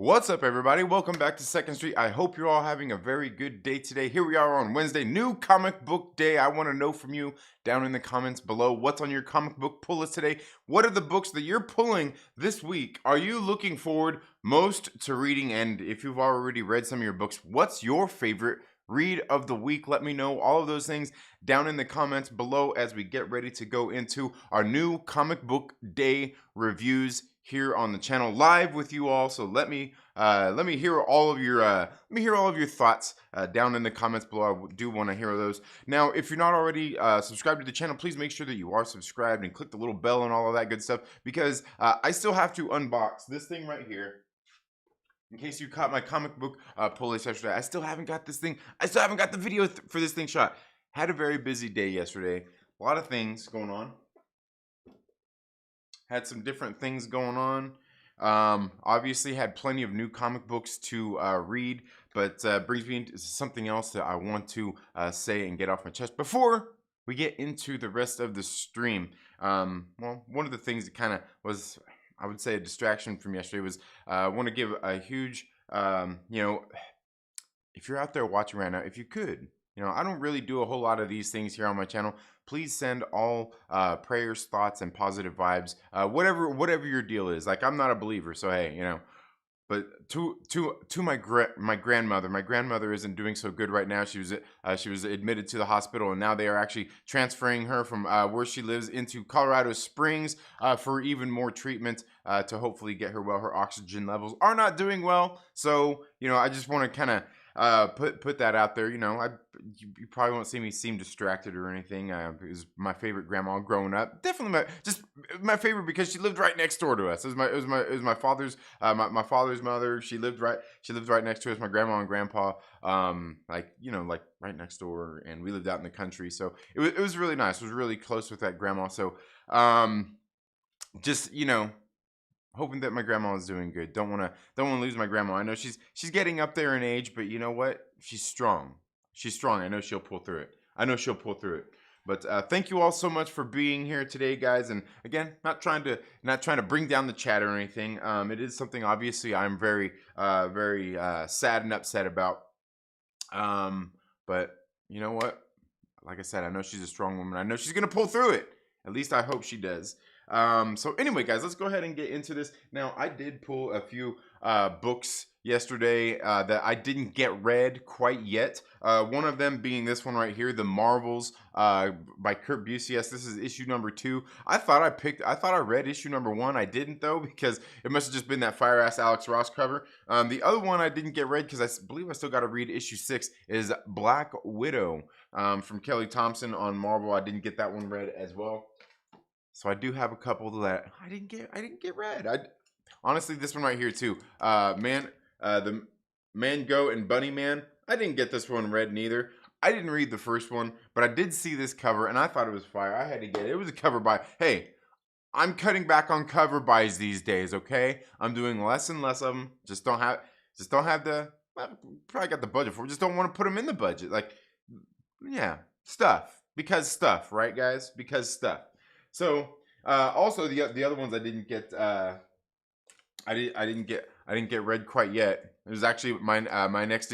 What's up, everybody? Welcome back to Second Street. I hope you're all having a very good day today. Here we are on Wednesday, new comic book day. I want to know from you down in the comments below what's on your comic book pull list today. What are the books that you're pulling this week? Are you looking forward most to reading? And if you've already read some of your books, what's your favorite read of the week? Let me know all of those things down in the comments below as we get ready to go into our new comic book day reviews here on the channel live with you all. So let me hear all of your thoughts down in the comments below. I do want to hear those. Now, if you're not already subscribed to the channel, please make sure that you are subscribed and click the little bell and all of that good stuff, because I still have to unbox this thing right here. In case you caught my comic book pull list yesterday, I still haven't got this thing. I still haven't got the video for this thing shot. Had a very busy day yesterday. A lot of things going on. Had some different things going on. Obviously had plenty of new comic books to read, but brings me into something else that I want to say and get off my chest before we get into the rest of the stream. Well, one of the things that kind of was, I would say, a distraction from yesterday was I want to give a huge, if you're out there watching right now, if you could, I don't really do a whole lot of these things here on my channel. Please send all prayers, thoughts, and positive vibes. Whatever your deal is. Like, I'm not a believer, so hey, But to my grandmother. My grandmother isn't doing so good right now. She was admitted to the hospital, and now they are actually transferring her from where she lives into Colorado Springs for even more treatment to hopefully get her well. Her oxygen levels are not doing well, so I just want to kind of put that out there. You probably won't see me seem distracted or anything. It was my favorite grandma growing up. Definitely my favorite because she lived right next door to us. It was my father's my father's mother. She lived right next to us. My grandma and grandpa, like right next door, and we lived out in the country. So it was really nice. I was really close with that grandma. So just hoping that my grandma is doing good. Don't want to lose my grandma. I know she's getting up there in age, but you know what? She's strong. She's strong. I know she'll pull through it. But thank you all so much for being here today, guys. And again, not trying to bring down the chat or anything. It is something obviously I'm very sad and upset about. But you know what? Like I said, I know she's a strong woman. I know she's gonna pull through it. At least I hope she does. So anyway, guys, let's go ahead and get into this. Now, I did pull a few books yesterday that I didn't get read quite yet. One of them being this one right here, The Marvels by Kurt Busiek. This is issue number 2. I thought I read issue number 1. I didn't, though, because it must have just been that fire-ass Alex Ross cover. The other one I didn't get read because I believe I still got to read issue 6 is Black Widow from Kelly Thompson on Marvel. I didn't get that one read as well. So I do have a couple that I didn't get read. Honestly, this one right here too. The Man Goat and Bunny Man. I didn't get this one read neither. I didn't read the first one, but I did see this cover and I thought it was fire. I had to get it. It was a cover buy. Hey, I'm cutting back on cover buys these days. Okay, I'm doing less and less of them. Just don't have the. Probably got the budget for it. Just don't want to put them in the budget. Like, yeah, stuff because stuff, right, guys? Because stuff. So also the other ones I didn't get I didn't get read quite yet. It was actually my next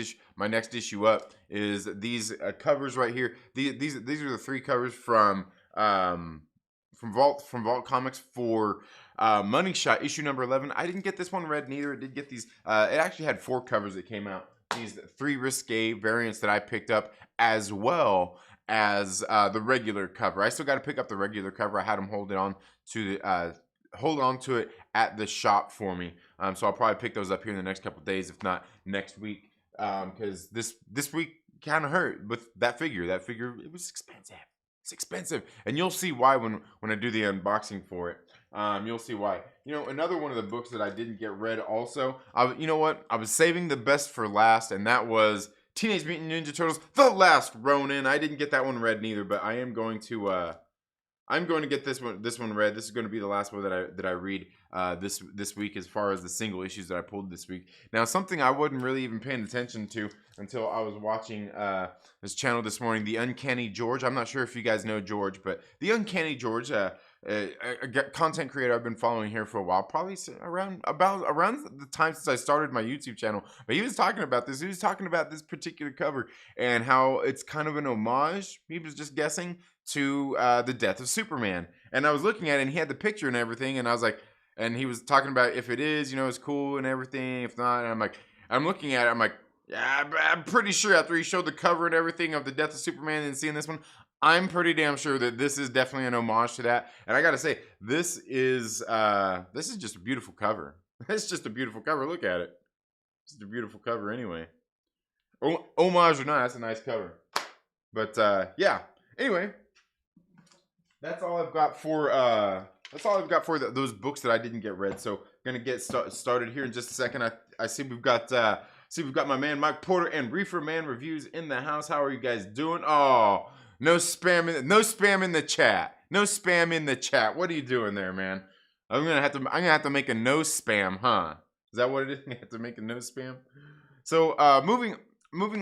issue up is these covers right here. These are the 3 covers from Vault Comics for Money Shot issue number 11. I didn't get this one read neither. It did get these. It actually had 4 covers that came out. These 3 risque variants that I picked up as well as the regular cover. I still got to pick up the regular cover. I had them hold on to it at the shop for me. So I'll probably pick those up here in the next couple days, if not next week. Because this week kind of hurt with that figure. That figure, it was expensive. It's expensive, and you'll see why when I do the unboxing for it. You'll see why. Another one of the books that I didn't get read also. You know what? I was saving the best for last, and that was Teenage Mutant Ninja Turtles: The Last Ronin. I didn't get that one read neither, but I am going to get this one read. This is going to be the last one that I read this week as far as the single issues that I pulled this week. Now, something I wasn't really even paying attention to until I was watching this channel this morning, The Uncanny George. I'm not sure if you guys know George, but The Uncanny George a content creator I've been following here for a while, probably around the time since I started my YouTube channel. But he was talking about this. He was talking about this particular cover and how it's kind of an homage. He was just guessing to the death of Superman. And I was looking at it, and he had the picture and everything, and I was like, and he was talking about if it is, it's cool and everything. If not, and I'm like, I'm looking at it, I'm like, yeah, I'm pretty sure after he showed the cover and everything of the death of Superman and seeing this one, I'm pretty damn sure that this is definitely an homage to that. And I gotta say, this is just a beautiful cover. It's just a beautiful cover. Look at it. It's just a beautiful cover anyway. Homage or not, that's a nice cover. But yeah. Anyway, that's all I've got for those books that I didn't get read. So gonna get started here in just a second. I see we've got my man Mike Porter and Reefer Man Reviews in the house. How are you guys doing? Oh, no spam in the chat. No spam in the chat. What are you doing there, man? I'm gonna have to make a no spam, huh? Is that what it is? I have to make a no spam. So moving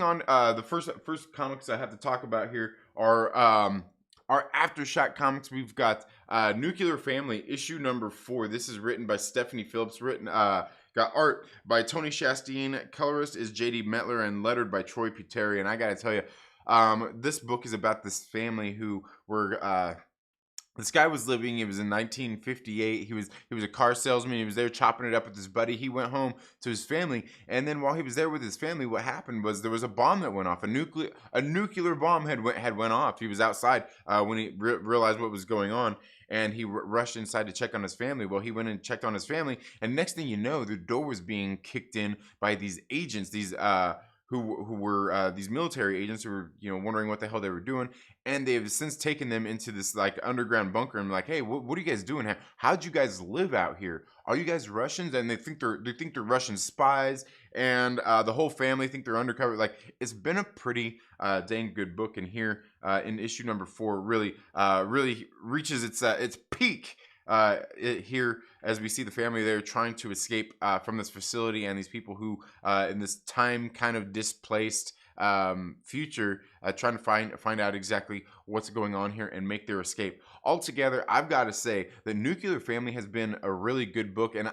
on. The first comics I have to talk about here are Aftershock comics. We've got Nuclear Family issue number 4. This is written by Stephanie Phillips. Got art by Tony Chastain. Colorist is J.D. Metler and lettered by Troy Puteri. And I gotta tell you, this book is about this family who were this guy was living. It was in 1958. He was a car salesman. He was there chopping it up with his buddy. He went home to his family, and then while he was there with his family, what happened was there was a bomb that went off. A nuclear bomb had went off. He was outside when he realized what was going on, and he rushed inside to check on his family. Well, he went and checked on his family, and next thing you know, the door was being kicked in by these agents. These who were these military agents who were wondering what the hell they were doing, and they've since taken them into this like underground bunker and like, hey, what are you guys doing? How'd you guys live out here? Are you guys Russians? And they think they're Russian spies, and the whole family think they're undercover. Like, it's been a pretty dang good book, and here in issue number 4 really reaches its peak. Here, as we see the family there trying to escape from this facility, and these people who in this time kind of displaced future trying to find out exactly what's going on here and make their escape. Altogether, I've got to say that Nuclear Family has been a really good book, and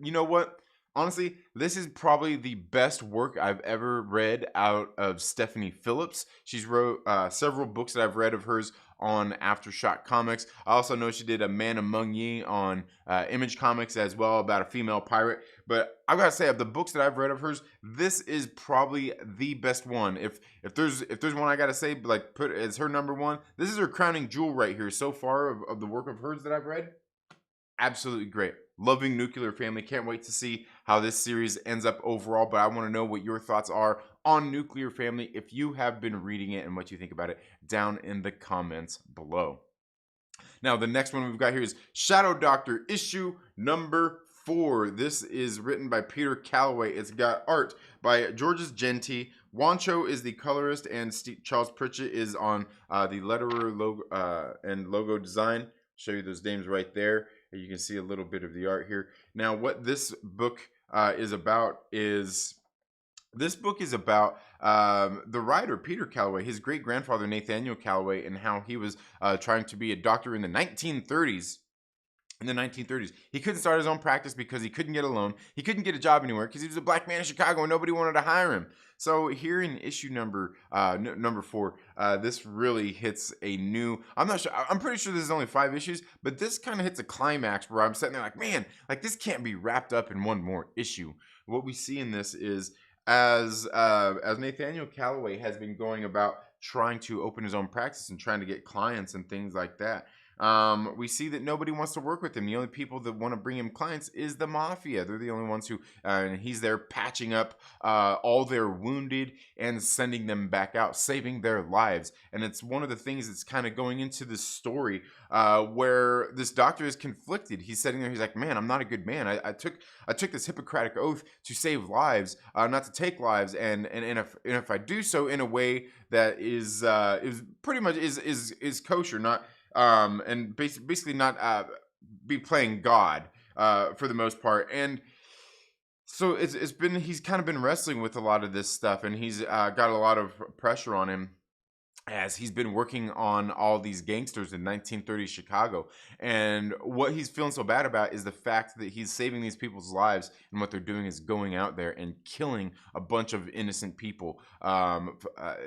you know what? Honestly, this is probably the best work I've ever read out of Stephanie Phillips. She's wrote several books that I've read of hers on Aftershock Comics. I also know she did A Man Among Ye on Image Comics as well, about a female pirate. But I've got to say, of the books that I've read of hers, this is probably the best one. If there's one I got to say, like put as her number 1, this is her crowning jewel right here so far of the work of hers that I've read. Absolutely great. Loving Nuclear Family. Can't wait to see how this series ends up overall, but I want to know what your thoughts are on Nuclear Family if you have been reading it and what you think about it down in the comments below. Now, the next one we've got here is Shadow Doctor issue number 4. This is written by Peter Calloway. It's got art by Georges Genti. Wancho is the colorist, and Charles Pritchett is on the letterer logo and logo design. Show you those names right there. You can see a little bit of the art here. Now, what this book is about is the writer Peter Calloway, his great grandfather Nathaniel Calloway, and how he was trying to be a doctor in the 1930s. In the 1930s, he couldn't start his own practice because he couldn't get a loan. He couldn't get a job anywhere because he was a black man in Chicago and nobody wanted to hire him. So here in issue number 4, this really hits a new. I'm not sure. I'm pretty sure this is only 5 issues, but this kind of hits a climax where I'm sitting there like, man, like this can't be wrapped up in one more issue. What we see in this is as Nathaniel Calloway has been going about trying to open his own practice and trying to get clients and things like that. We see that nobody wants to work with him. The only people that want to bring him clients is the mafia. They're the only ones who, and he's there patching up all their wounded and sending them back out, saving their lives. And it's one of the things that's kind of going into this story where this doctor is conflicted. He's sitting there, he's like, man, I'm not a good man. I took this Hippocratic oath to save lives, not to take lives. And if I do so in a way that is pretty much is kosher, not and basically not be playing God for the most part. And so he's kind of been wrestling with a lot of this stuff, and he's got a lot of pressure on him as he's been working on all these gangsters in 1930s Chicago. And what he's feeling so bad about is the fact that he's saving these people's lives, and what they're doing is going out there and killing a bunch of innocent people. And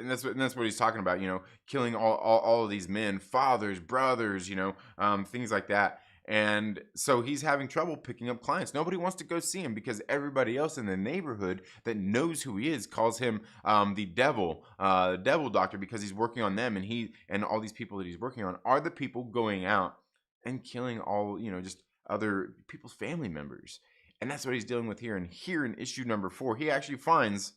that's what he's talking about, killing all of these men, fathers, brothers, things like that. And so he's having trouble picking up clients. Nobody wants to go see him because everybody else in the neighborhood that knows who he is calls him the devil doctor, because he's working on them, and he and all these people that he's working on are the people going out and killing all, just other people's family members. And that's what he's dealing with here. And here in issue number 4, he actually finds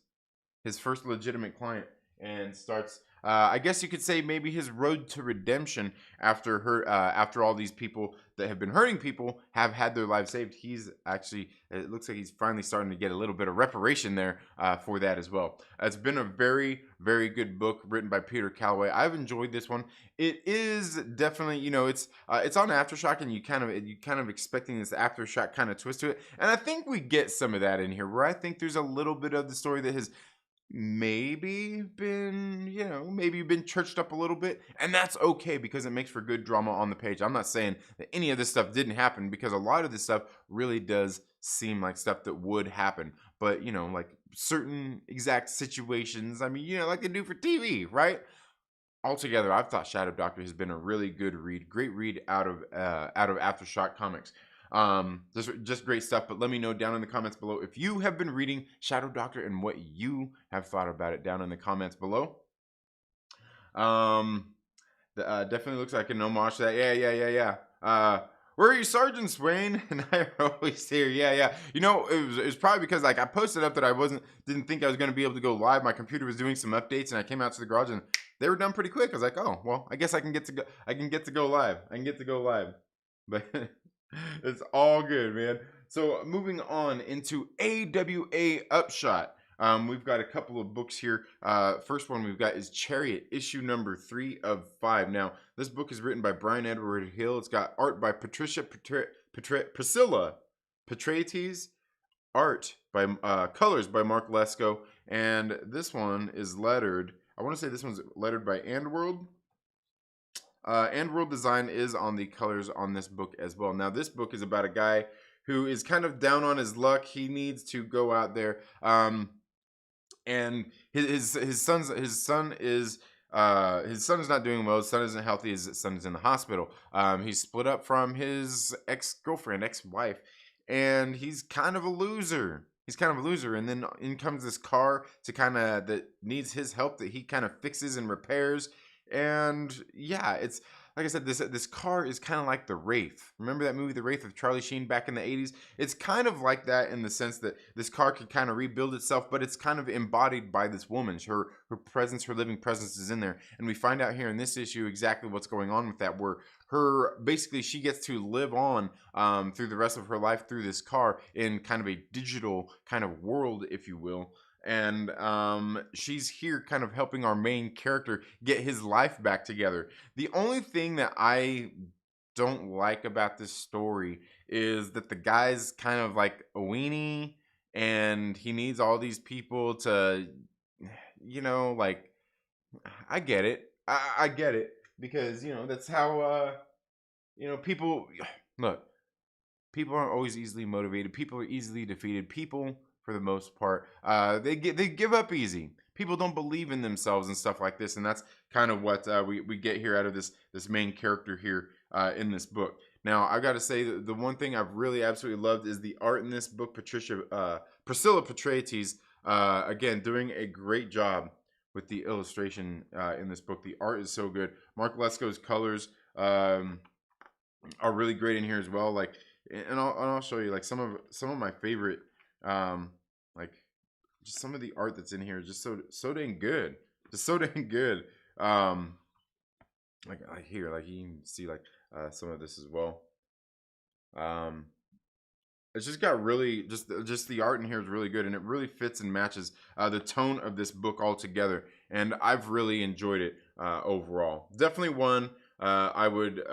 his first legitimate client and starts, I guess you could say, maybe his road to redemption after all these people that have been hurting people have had their lives saved. It looks like he's finally starting to get a little bit of reparation there for that as well. It's been a very, very good book written by Peter Calloway. I've enjoyed this one. It is definitely, it's on Aftershock, and you kind of expecting this Aftershock kind of twist to it, and I think we get some of that in here, where I think there's a little bit of the story that has maybe been churched up a little bit, and that's okay, because it makes for good drama on the page. I'm not saying that any of this stuff didn't happen, because a lot of this stuff really does seem like stuff that would happen, but like certain exact situations, like they do for TV, right? Altogether, I've thought Shadow Doctor has been a really good read, great read out of Aftershock Comics. Just great stuff. But let me know down in the comments below if you have been reading Shadow Doctor and what you have thought about it down in the comments below. Definitely looks like an homage to that. Yeah. Where are you, Sergeant Swain? And I always hear, yeah. It was probably because I posted up that I didn't think I was going to be able to go live. My computer was doing some updates, and I came out to the garage, and they were done pretty quick. I was like, oh well, I guess I can get to go live. But it's all good, man. So moving on into AWA Upshot. We've got a couple of books here. First one we've got is Chariot, issue number 3 of 5. Now, this book is written by Brian Edward Hill. It's got art by Priscilla Patrates, art by colors by Mark Lesko, and this one is lettered. I want to say this one's lettered by Andworld. Andworld design is on the colors on this book as well. Now, this book is about a guy who is kind of down on his luck. He needs to go out there, and his son is not doing well. His son isn't healthy. His son is in the hospital. He's split up from his ex-wife, and he's kind of a loser. And then in comes this car that needs his help, that he kind of fixes and repairs. And yeah, it's like I said, this car is kind of like the Wraith. Remember that movie, The Wraith, with Charlie Sheen back in the 80s? It's kind of like that, in the sense that this car can kind of rebuild itself, but it's kind of embodied by this woman. Her presence, her living presence is in there. And we find out here in this issue exactly what's going on with that, where basically she gets to live on through the rest of her life through this car in kind of a digital kind of world, if you will. And she's here kind of helping our main character get his life back together. The only thing that I don't like about this story is that the guy's kind of like a weenie, and he needs all these people to, I get it. I get it, because, that's how, people, look, people aren't always easily motivated. People are easily defeated. People, for the most part, they give up easy. People don't believe in themselves and stuff like this, and that's kind of what we get here out of this main character here in this book. Now, I got to say that the one thing I've really absolutely loved is the art in this book. Priscilla Patrates, again, doing a great job with the illustration in this book. The art is so good. Mark Lesko's colors are really great in here as well. And I'll show you some of my favorite. Just some of the art that's in here is just so dang good. Just so dang good. Here, you can see some of this as well. It's just got really just the art in here is really good, and it really fits and matches the tone of this book altogether. And I've really enjoyed it overall. Definitely one I would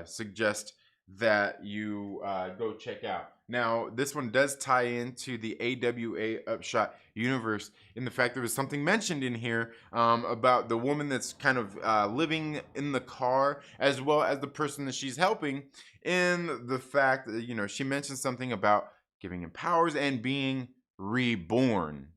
suggest that you go check out. Now, this one does tie into the AWA Upshot universe in the fact there was something mentioned in here about the woman that's kind of living in the car, as well as the person that she's helping, in the fact that, you know, she mentioned something about giving him powers and being reborn.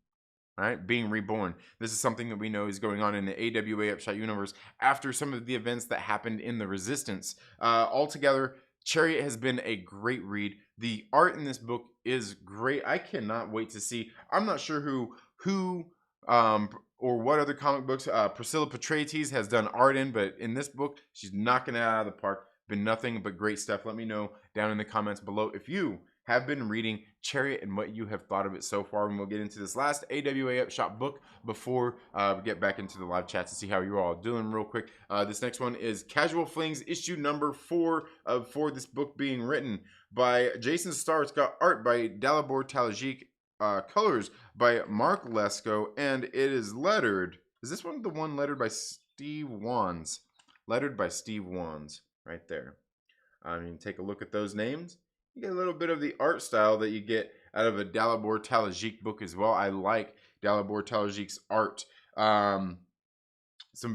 Right, being reborn. This is something that we know is going on in the AWA Upshot universe after some of the events that happened in the Resistance. Altogether, Chariot has been a great read. The art in this book is great. I cannot wait to see. I'm not sure who or what other comic books Priscilla Patraites has done art in, but in this book, she's knocking it out of the park. Been nothing but great stuff. Let me know down in the comments below if you have been reading Chariot and what you have thought of it so far. And we'll get into this last AWA Upshot book before we get back into the live chats to see how you're all doing real quick. This next one is Casual Flings, issue number 4 for this book being written by Jason Starr. It's got art by Dalibor Talajic, colors by Mark Lesko, and it is lettered. Is this one the one lettered by Steve Wands? Lettered by Steve Wands, right there. I mean, take a look at those names. You get a little bit of the art style that you get out of a Dalibor Talajic book as well. I like Dalibor Talajic's art. Some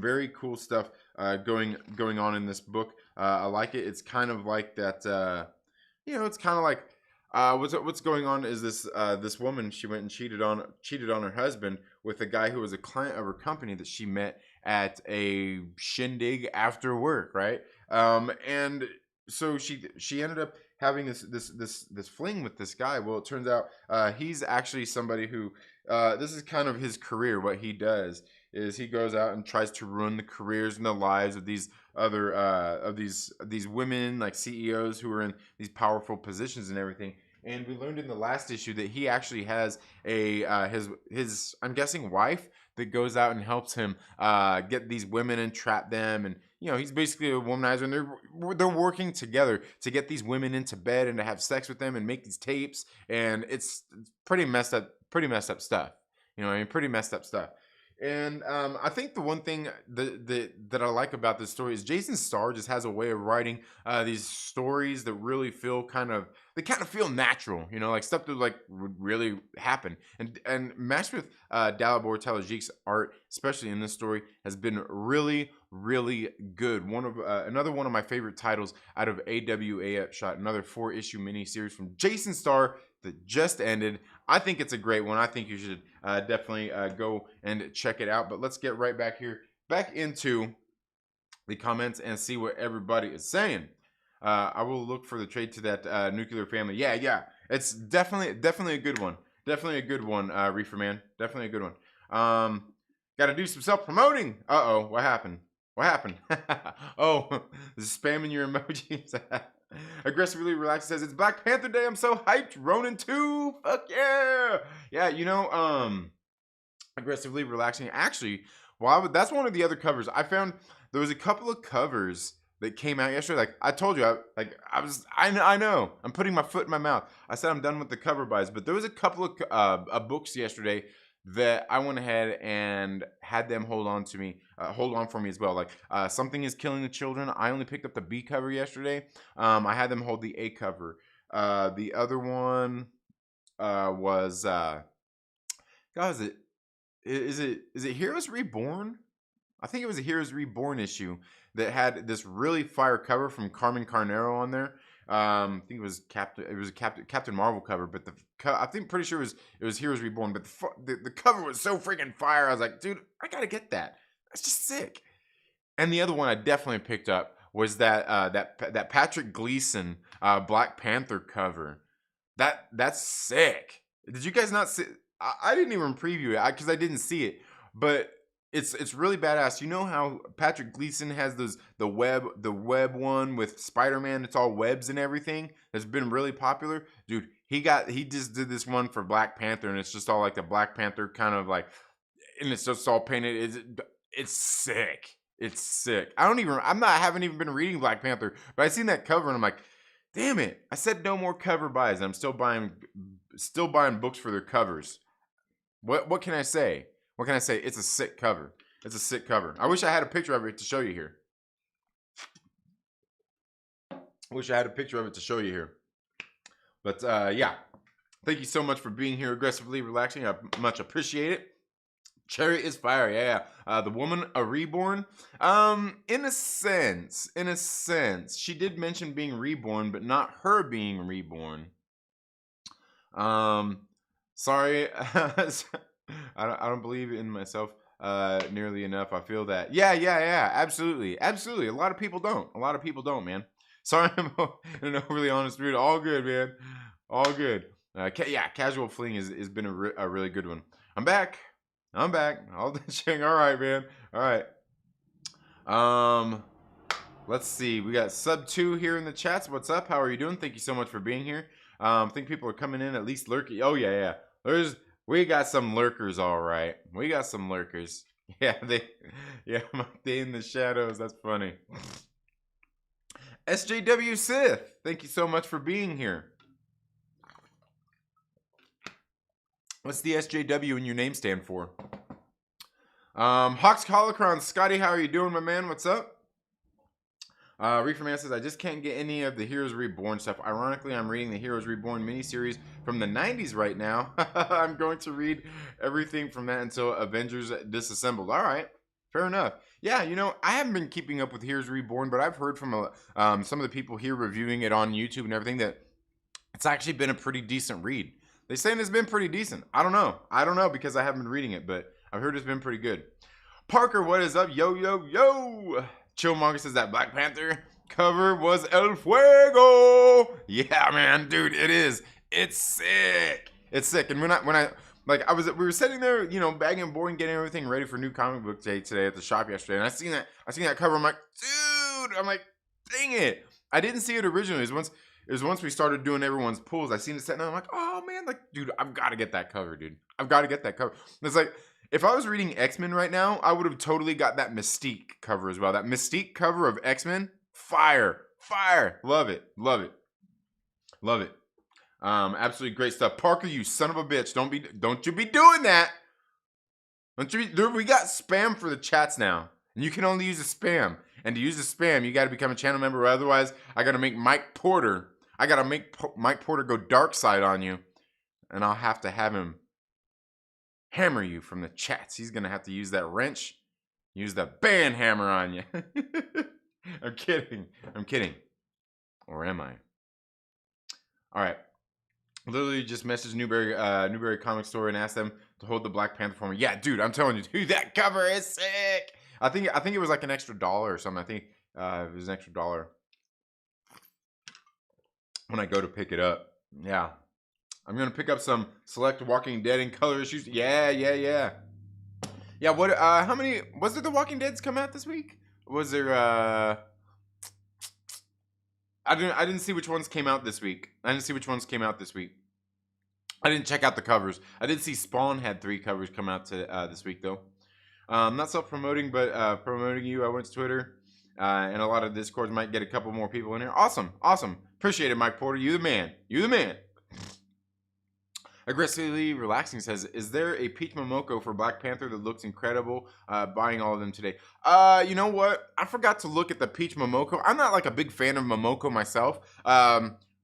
very cool stuff going on in this book. I like it. It's kind of like that. You know, it's kind of like what's going on is this this woman, she went and cheated on her husband with a guy who was a client of her company that she met at a shindig after work, right? And so she ended up having this fling with this guy. Well, it turns out he's actually somebody who this is kind of his career. What he does is he goes out and tries to ruin the careers and the lives of these other of these women, like CEOs who are in these powerful positions and everything. And we learned in the last issue that he actually has a his I'm guessing wife that goes out and helps him get these women and trap them. And you know, he's basically a womanizer, and they're working together to get these women into bed and to have sex with them and make these tapes. And it's pretty messed up stuff. You know, I mean, pretty messed up stuff. And I think the one thing that I like about this story is Jason Starr just has a way of writing these stories that really feel kind of feel natural, you know, like stuff that like would really happen. And matched with Dalibor Talajic's art, especially in this story, has been really good. Another one of my favorite titles out of AWA Upshot, another 4-issue miniseries from Jason Starr that just ended. I think it's a great one. I think you should definitely go and check it out. But let's get right back into the comments and see what everybody is saying. I will look for the trade to that nuclear family. Yeah, it's definitely a good one. Definitely a good one, Reefer Man. Definitely a good one. Got to do some self-promoting. Uh-oh, what happened? Oh, spamming your emojis. Aggressively Relaxed says, it's Black Panther Day. I'm so hyped. Ronin 2. Fuck yeah. Yeah, you know, Aggressively Relaxing. Actually, that's one of the other covers. I found there was a couple of covers that came out yesterday. Like I told you, I know. I'm putting my foot in my mouth. I said I'm done with the cover buys, but there was a couple of books yesterday that I went ahead and had them hold on for me as well. Like Something is Killing the Children. I only picked up the B cover yesterday. I had them hold the A cover. The other one was God, is it Heroes Reborn? I think it was a Heroes Reborn issue that had this really fire cover from Carmen Carnero on there. I think it was a Captain Marvel cover, but pretty sure it was Heroes Reborn. But the cover was so freaking fire. I was like, dude, I gotta get that. That's just sick. And the other one I definitely picked up was that Patrick Gleason Black Panther cover. That's sick. Did you guys not see? I didn't even preview it because I didn't see it, but it's really badass. You know how Patrick Gleason has the web one with Spider-Man. It's all webs and everything. That's been really popular, dude. He just did this one for Black Panther, and it's just all like the Black Panther kind of like, and it's just all painted. It's sick. It's sick. I haven't even been reading Black Panther, but I seen that cover and I'm like, damn it! I said no more cover buys. And I'm still buying books for their covers. What can I say? What can I say? It's a sick cover. It's a sick cover. I wish I had a picture of it to show you here. Wish I had a picture of it to show you here. But yeah, thank you so much for being here, aggressively relaxing. I much appreciate it. Chariot is fire, yeah. The woman, a reborn. In a sense, she did mention being reborn, but not her being reborn. Sorry, I don't believe in myself nearly enough. I feel that. Yeah. Absolutely. A lot of people don't, man. Sorry, I'm in an overly honest mood. All good, man. All good. Yeah, casual fling has been a really good one. I'm back. All right, man. All right. Let's see. We got sub 2 here in the chats. What's up? How are you doing? Thank you so much for being here. I think people are coming in, at least lurking. Oh yeah. We got some lurkers, all right. We got some lurkers. Yeah, they in the shadows. That's funny. SJW Sith, thank you so much for being here. What's the SJW in your name stand for? Hawks Holocron, Scotty, how are you doing, my man? What's up? Reefer Man says, I just can't get any of the Heroes Reborn stuff. Ironically, I'm reading the Heroes Reborn miniseries from the 90s right now. I'm going to read everything from that until Avengers Disassembled. All right, fair enough. Yeah, you know, I haven't been keeping up with Heroes Reborn, but I've heard from some of the people here reviewing it on YouTube and everything that it's actually been a pretty decent read. They saying it's been pretty decent. I don't know because I haven't been reading it, but I've heard it's been pretty good. Parker, what is up? Yo. Chillmonger says that Black Panther cover was El Fuego. Yeah, man, dude, it is. It's sick. And we were sitting there, you know, bagging and boarding, getting everything ready for New Comic Book Day today at the shop yesterday, and I seen that cover. I'm like, dude. I'm like, dang it. I didn't see it originally. It was once we started doing everyone's pulls. I seen it set, and I'm like, oh man, like, dude, I've got to get that cover, dude. I've got to get that cover. It's like, if I was reading X-Men right now, I would have totally got that Mystique cover as well. That Mystique cover of X-Men, fire. Love it. Absolutely great stuff. Parker, you son of a bitch. Don't you be doing that. Dude, we got spam for the chats now. And you can only use the spam. And to use the spam, you got to become a channel member. Otherwise, I got to make Mike Porter go dark side on you. And I'll have to have him hammer you from the chats. He's gonna have to use that wrench, use the band hammer on you. I'm kidding. Or am I? All right. Literally just messaged Newberry Comic Store and asked them to hold the Black Panther for me. Yeah, dude, I'm telling you, dude, that cover is sick. I think it was like an extra $1 or something. I think it was an extra $1 when I go to pick it up. Yeah. I'm gonna pick up some select Walking Dead in color issues. Yeah. Yeah, what? How many? Was there the Walking Dead's come out this week? Was there? I didn't see which ones came out this week. I didn't check out the covers. I did see Spawn had 3 covers come out to this week though. Not self-promoting, but promoting you. I went to Twitter, and a lot of Discords might get a couple more people in here. Awesome. Appreciate it, Mike Porter. You the man. Aggressively Relaxing says, is there a Peach Momoko for Black Panther that looks incredible? Buying all of them today. You know what? I forgot to look at the Peach Momoko. I'm not like a big fan of Momoko myself.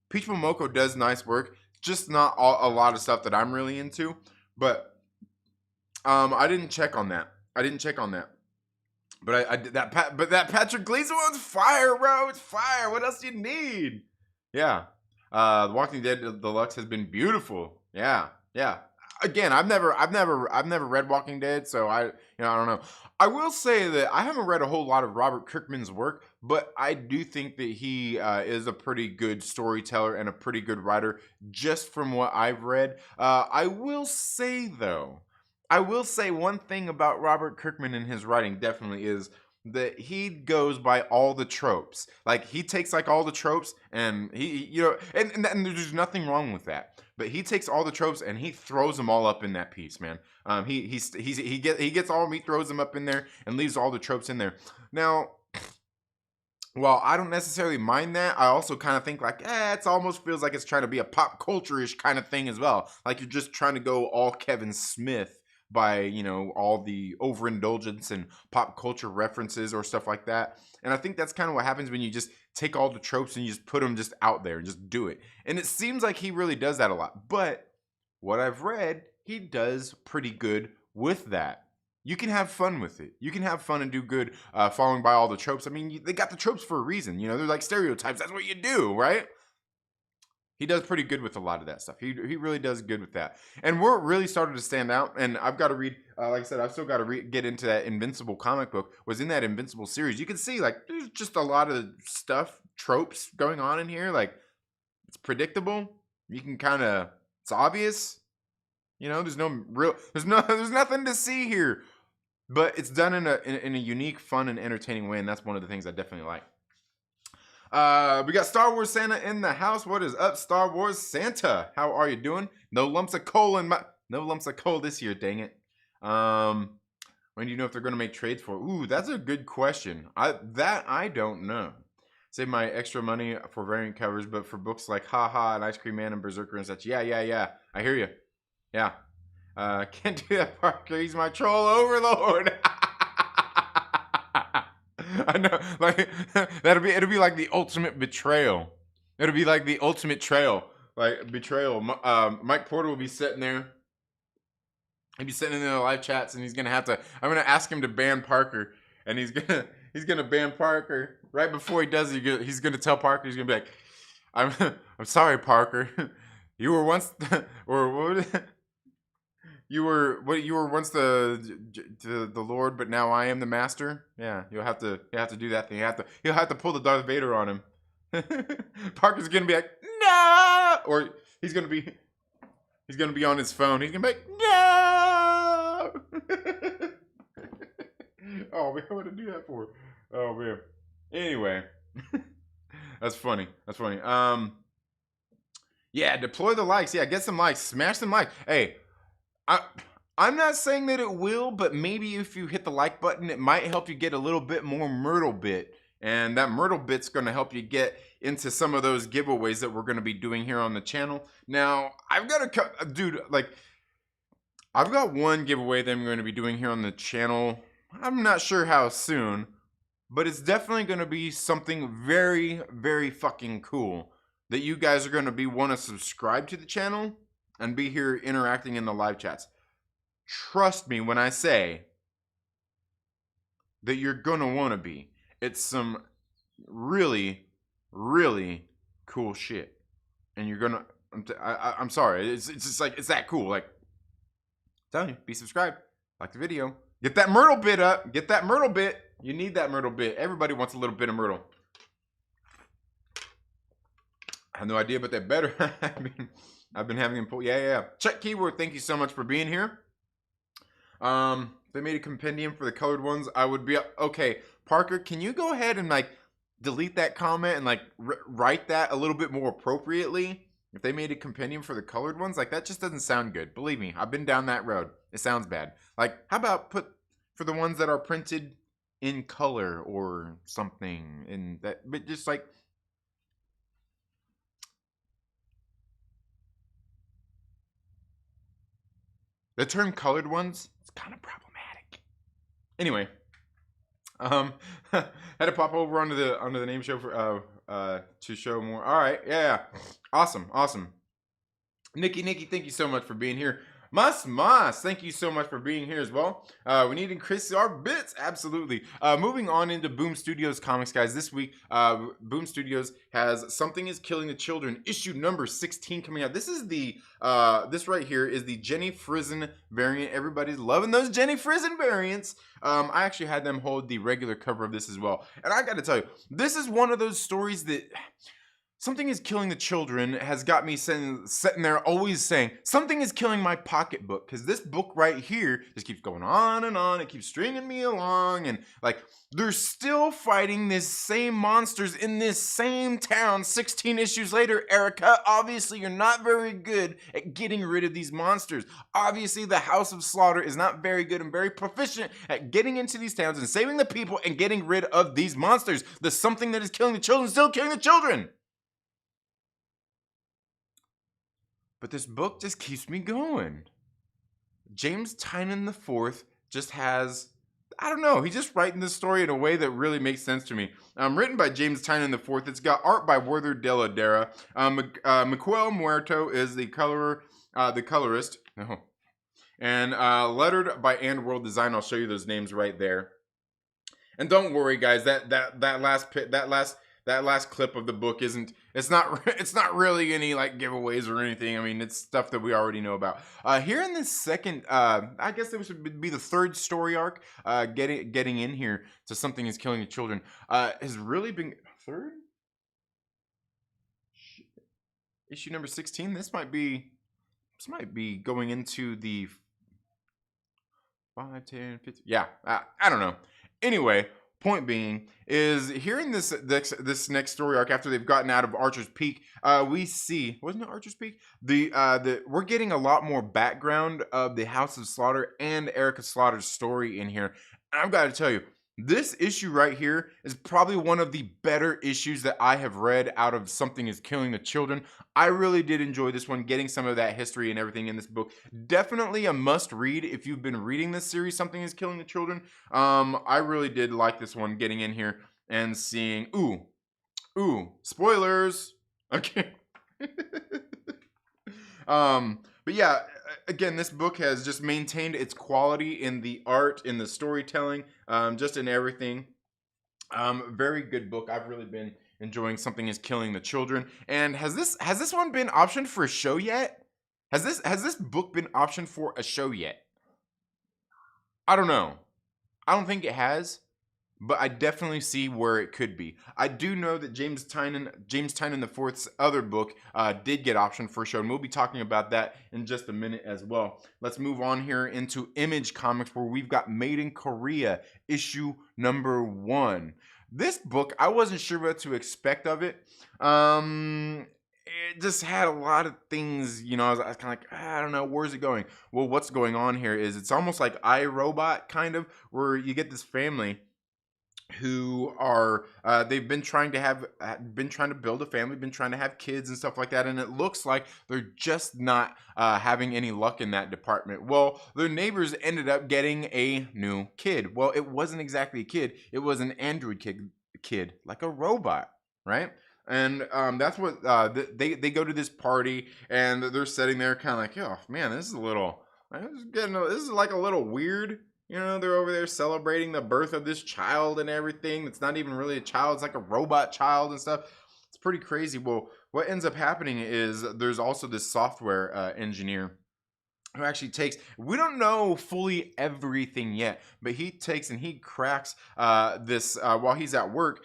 Peach Momoko does nice work. Just not a lot of stuff that I'm really into. But I didn't check on that. But that Patrick Gleason one's fire, bro. It's fire. What else do you need? Yeah. The Walking Dead Deluxe has been beautiful. Yeah. Again, I've never read Walking Dead, so I don't know. I will say that I haven't read a whole lot of Robert Kirkman's work, but I do think that he is a pretty good storyteller and a pretty good writer, just from what I've read. I will say one thing about Robert Kirkman and his writing definitely is that he goes by all the tropes. Like, he takes like all the tropes and and there's nothing wrong with that. But he takes all the tropes and he throws them all up in that piece, man. He gets all of them, he throws them up in there and leaves all the tropes in there. Now, while I don't necessarily mind that, I also kind of think like, it almost feels like it's trying to be a pop culture-ish kind of thing as well. Like you're just trying to go all Kevin Smith. by, you know, all the overindulgence and pop culture references or stuff like that. And I think that's kind of what happens when you just take all the tropes and you just put them just out there and just do it. And it seems like he really does that a lot. But what I've read, he does pretty good with that. You can have fun with it. You can have fun and do good following by all the tropes. I mean, they got the tropes for a reason. You know, they're like stereotypes. That's what you do, right? He does pretty good with a lot of that stuff. He really does good with that. And where it really started to stand out, and I've got to read, like I said, I've still got to get into that Invincible comic book, was in that Invincible series. You can see, like, there's just a lot of stuff, tropes going on in here. Like, it's predictable. You can kind of, it's obvious. You know, there's nothing to see here. But it's done in a unique, fun, and entertaining way, and that's one of the things I definitely like. We got Star Wars Santa in the house. What is up, Star Wars Santa? How are you doing? No lumps of coal this year, dang it. When do you know if they're gonna make trades for? Ooh, that's a good question. I don't know. Save my extra money for variant covers, but for books like Haha and Ice Cream Man and Berserker and such. Yeah. I hear you. Yeah. Can't do that, Parker. He's my troll overlord. I know, like it'll be like the ultimate betrayal. It'll be like the ultimate trail, like betrayal. Mike Porter will be sitting there. He'll be sitting in the live chats, and he's gonna have to. I'm gonna ask him to ban Parker, and he's gonna ban Parker right before he does it. He's gonna tell Parker. He's gonna be like, I'm sorry, Parker. You were once you were once the Lord, but now I am the Master. Yeah, you'll have to do that thing. He'll have to pull the Darth Vader on him. Parker's gonna be like, no, or he's gonna be on his phone. He's gonna be like, no. Oh man, what to do that for? Oh man. Anyway, that's funny. Yeah, deploy the likes. Yeah, get some likes. Smash some likes. Hey. I'm not saying that it will, but maybe if you hit the like button, it might help you get a little bit more Myrtle bit. And that Myrtle bit's going to help you get into some of those giveaways that we're going to be doing here on the channel. Now, I've got one giveaway that I'm going to be doing here on the channel. I'm not sure how soon, but it's definitely going to be something very, very fucking cool that you guys are going to want to subscribe to the channel and be here interacting in the live chats. Trust me when I say that you're gonna want to be. It's some really, really cool shit, and you're gonna. I'm sorry. It's just like it's that cool. Like, I'm telling you, be subscribed, like the video, get that Myrtle bit up, get that Myrtle bit. You need that Myrtle bit. Everybody wants a little bit of Myrtle. I have no idea, but that better. I mean. I've been having him pull. Yeah. Check keyword. Thank you so much for being here. They made a compendium for the colored ones. I would be okay. Parker, can you go ahead and like delete that comment and like write that a little bit more appropriately? If they made a compendium for the colored ones, like that just doesn't sound good. Believe me, I've been down that road. It sounds bad. Like, how about put for the ones that are printed in color or something? And that, but just like. The term colored ones is kind of problematic. Anyway, had to pop over onto the name show for to show more. All right, yeah. Awesome. Nikki, thank you so much for being here. Mas, thank you so much for being here as well. We need to increase our bits, absolutely. Moving on into Boom Studios comics, guys. This week, Boom Studios has Something Is Killing the Children, issue number 16 coming out. This is the this right here is the Jenny Frison variant. Everybody's loving those Jenny Frison variants. I actually had them hold the regular cover of this as well, and I got to tell you, this is one of those stories that. Something Is Killing the Children has got me sitting there always saying, something is killing my pocketbook. Because this book right here just keeps going on and on. It keeps stringing me along. And like, they're still fighting these same monsters in this same town 16 issues later. Erica, obviously you're not very good at getting rid of these monsters. Obviously the House of Slaughter is not very good and very proficient at getting into these towns and saving the people and getting rid of these monsters. The something that is killing the children is still killing the children. But this book just keeps me going. James Tynion IV just has, I don't know, he's just writing this story in a way that really makes sense to me. Written by James Tynion IV. It's got art by Werther Della. Miquel Muerto is the colorist. No. And lettered by And World Design. I'll show you those names right there. And don't worry, guys. That last clip of the book it's not really any like giveaways or anything. I mean, it's stuff that we already know about. Here in this second, I guess this would be the third story arc. Getting in here to Something Is Killing the Children. Has really been third issue number 16. This might be going into the 5, 10, 15. Yeah, I don't know. Anyway, point being is here in this next story arc, after they've gotten out of Archer's Peak, we see, wasn't it Archer's Peak? We're getting a lot more background of the House of Slaughter and Erica Slaughter's story in here. And I've got to tell you, this issue right here is probably one of the better issues that I have read out of Something Is Killing the Children. I really did enjoy this one, getting some of that history and everything in this book. Definitely a must read if you've been reading this series, Something Is Killing the Children. I really did like this one, getting in here and seeing, ooh, spoilers. Okay. But yeah, again, this book has just maintained its quality in the art, in the storytelling, just in everything. Very good book. I've really been enjoying Something Is Killing the Children. And has this one been optioned for a show yet? Has this book been optioned for a show yet? I don't know. I don't think it has, but I definitely see where it could be. I do know that James Tynion IV's other book did get optioned for a show, and we'll be talking about that in just a minute as well. Let's move on here into Image Comics, where we've got Made in Korea, issue number 1. This book, I wasn't sure what to expect of it. It just had a lot of things, you know, I was kind of like, I don't know, where's it going? Well, what's going on here is it's almost like iRobot, kind of, where you get this family who are they've been trying to build a family, been trying to have kids and stuff like that, and it looks like they're just not having any luck in that department. Well, their neighbors ended up getting a new kid. Well, it wasn't exactly a kid, it was an android kid, like a robot, right? And that's what they go to this party, and they're sitting there kind of like, oh man, this is like a little weird. You know, they're over there celebrating the birth of this child and everything. It's not even really a child. It's like a robot child and stuff. It's pretty crazy. Well, what ends up happening is there's also this software engineer who actually takes, we don't know fully everything yet, but he takes and he cracks this, while he's at work,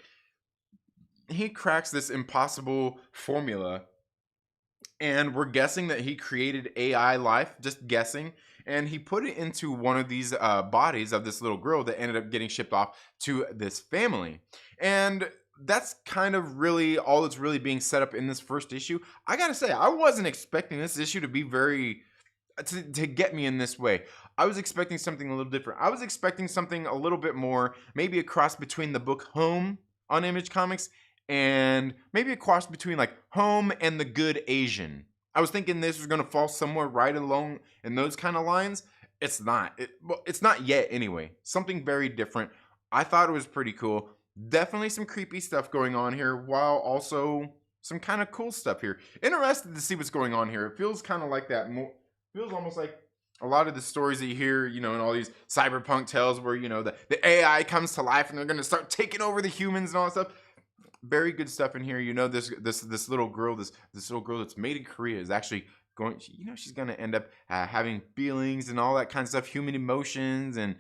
he cracks this impossible formula. And we're guessing that he created AI life, just guessing. And he put it into one of these bodies of this little girl that ended up getting shipped off to this family. And that's kind of really all that's really being set up in this first issue. I gotta say, I wasn't expecting this issue to be to get me in this way. I was expecting something a little different. I was expecting something a little bit more, maybe a cross between the book Home on Image Comics and maybe a cross between like Home and The Good Asian. I was thinking this was going to fall somewhere right along in those kind of lines. It's not. It's not yet anyway. Something very different. I thought it was pretty cool. Definitely some creepy stuff going on here, while also some kind of cool stuff here. Interested to see what's going on here. It feels kind of like that. Feels almost like a lot of the stories that you hear, you know, in all these cyberpunk tales where, you know, the AI comes to life and they're going to start taking over the humans and all that stuff. Very good stuff in here. You know, this little girl, this little girl that's made in Korea is actually going, you know, she's going to end up having feelings and all that kind of stuff, human emotions, and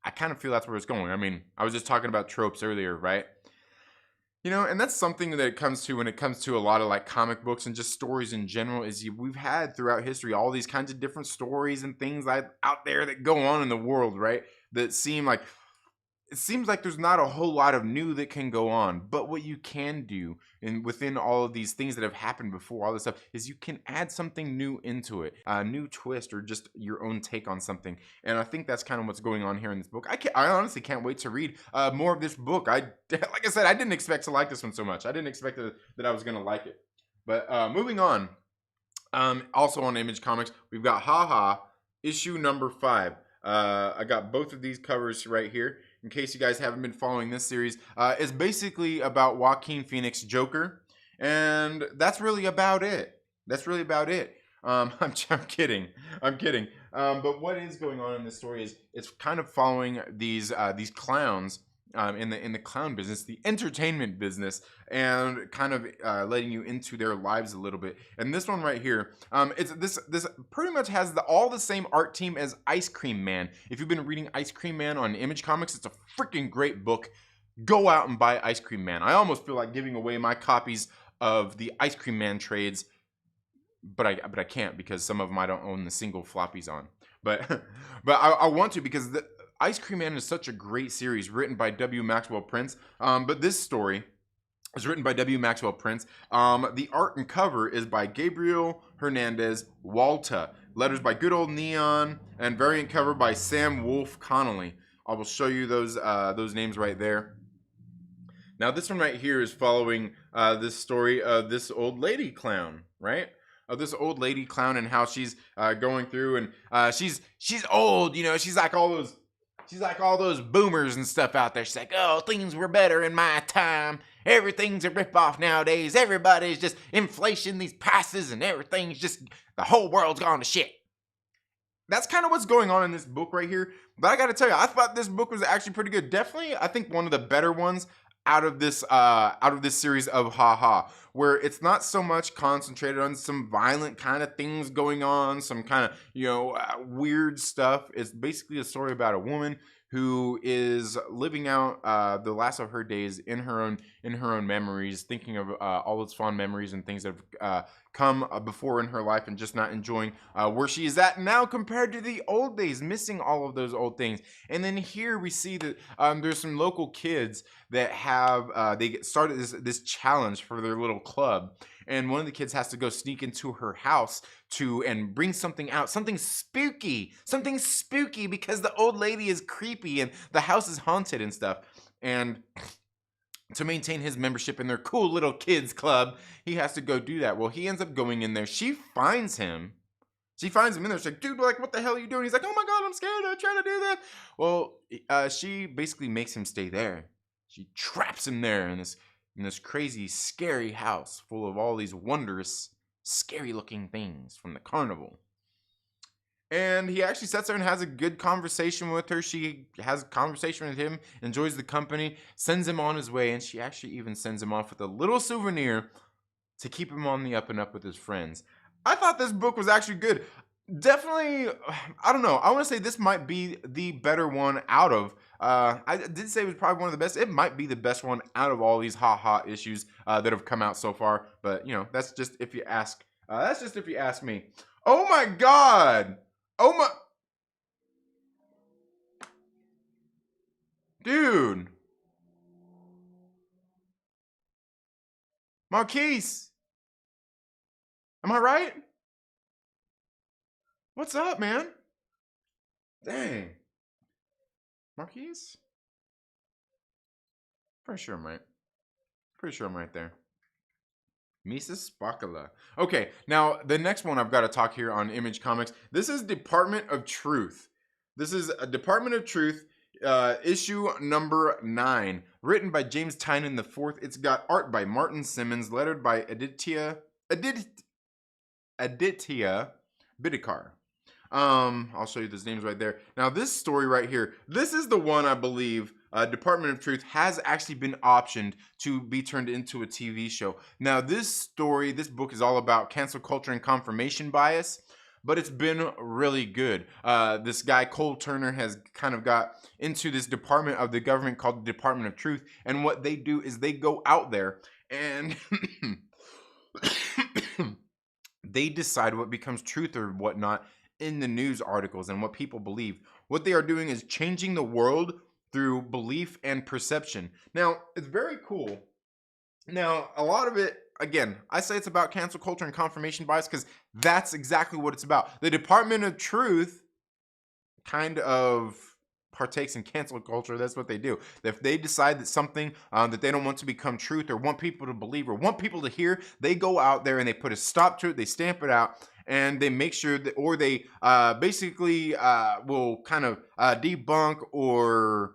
I kind of feel that's where it's going. I mean, I was just talking about tropes earlier, right? You know, and that's something that it comes to when it comes to a lot of like comic books and just stories in general, is we've had throughout history all these kinds of different stories and things like out there that go on in the world, right? That seem like, it seems like there's not a whole lot of new that can go on, but what you can do within all of these things that have happened before, all this stuff, is you can add something new into it, a new twist or just your own take on something. And I think that's kind of what's going on here in this book. I honestly can't wait to read more of this book. Like I said, I didn't expect to like this one so much. I didn't expect that I was going to like it. But moving on, also on Image Comics, we've got Ha Ha issue number 5. I got both of these covers right here. In case you guys haven't been following this series, it's basically about Joaquin Phoenix Joker, and that's really about it. That's really about it. I'm kidding. I'm kidding. But what is going on in this story is it's kind of following these clowns in the clown business, the entertainment business, and kind of letting you into their lives a little bit. And this one right here, it's this pretty much has all the same art team as Ice Cream Man. If you've been reading Ice Cream Man on Image Comics, it's a freaking great book. Go out and buy Ice Cream Man. I almost feel like giving away my copies of the Ice Cream Man trades, but I can't because some of them I don't own the single floppies on. But I want to, because the Ice Cream Man is such a great series written by W. Maxwell Prince. But this story is written by W. Maxwell Prince. The art and cover is by Gabriel Hernandez Walta. Letters by Good Old Neon, and variant cover by Sam Wolf Connolly. I will show you those names right there. Now this one right here is following this story of this old lady clown, right? Of this old lady clown and how she's going through, and she's old, you know. She's like all those boomers and stuff out there. She's like, oh, things were better in my time. Everything's a ripoff nowadays. Everybody's just inflation, these prices, and everything's just, the whole world's gone to shit. That's kind of what's going on in this book right here. But I got to tell you, I thought this book was actually pretty good. Definitely, I think one of the better ones out of this series of Ha, where it's not so much concentrated on some violent kind of things going on, some kind of weird stuff. It's basically a story about a woman who is living out the last of her days in her own memories, thinking of all its fond memories and things that have come before in her life, and just not enjoying where she is at now compared to the old days, missing all of those old things. And then here we see that there's some local kids that have they started this challenge for their little club, and one of the kids has to go sneak into her house and bring something out, something spooky, because the old lady is creepy and the house is haunted and stuff. And to maintain his membership in their cool little kids club, he has to go do that. Well, he ends up going in there. She finds him in there. She's like, dude, like, what the hell are you doing? He's like, oh my God, I'm scared. I'm trying to do that. Well, she basically makes him stay there. She traps him there in this crazy, scary house full of all these wondrous, scary-looking things from the carnival. And he actually sits there and has a good conversation with her. She has a conversation with him, enjoys the company, sends him on his way, and she actually even sends him off with a little souvenir to keep him on the up and up with his friends. I thought this book was actually good. Definitely, I don't know. I want to say this might be the better one out of. I did say it was probably one of the best. It might be the best one out of all these Ha issues that have come out so far. But that's just if you ask. That's just if you ask me. Oh my God! Oh my, dude, Marquise, am I right? What's up, man? Dang. Marquise? Pretty sure I'm right there. Mrs. Spakula. Okay, now the next one I've got to talk here on Image Comics. This is Department of Truth. This is a Department of Truth issue number 9, written by James Tynion IV. It's got art by Martin Simmons, lettered by Aditya Bidikar. I'll show you those names right there. Now this story right here, this is the one I believe Department of Truth has actually been optioned to be turned into a TV show. Now this book is all about cancel culture and confirmation bias, but it's been really good. This guy Cole Turner has kind of got into this department of the government called the Department of Truth, and what they do is they go out there and they decide what becomes truth or whatnot in the news articles and what people believe. What they are doing is changing the world through belief and perception. Now, it's very cool. Now, a lot of it, again, I say it's about cancel culture and confirmation bias because that's exactly what it's about. The Department of Truth kind of partakes in cancel culture, that's what they do. If they decide that something that they don't want to become truth or want people to believe or want people to hear, they go out there and they put a stop to it, they stamp it out, and they make sure that, or they basically will kind of debunk or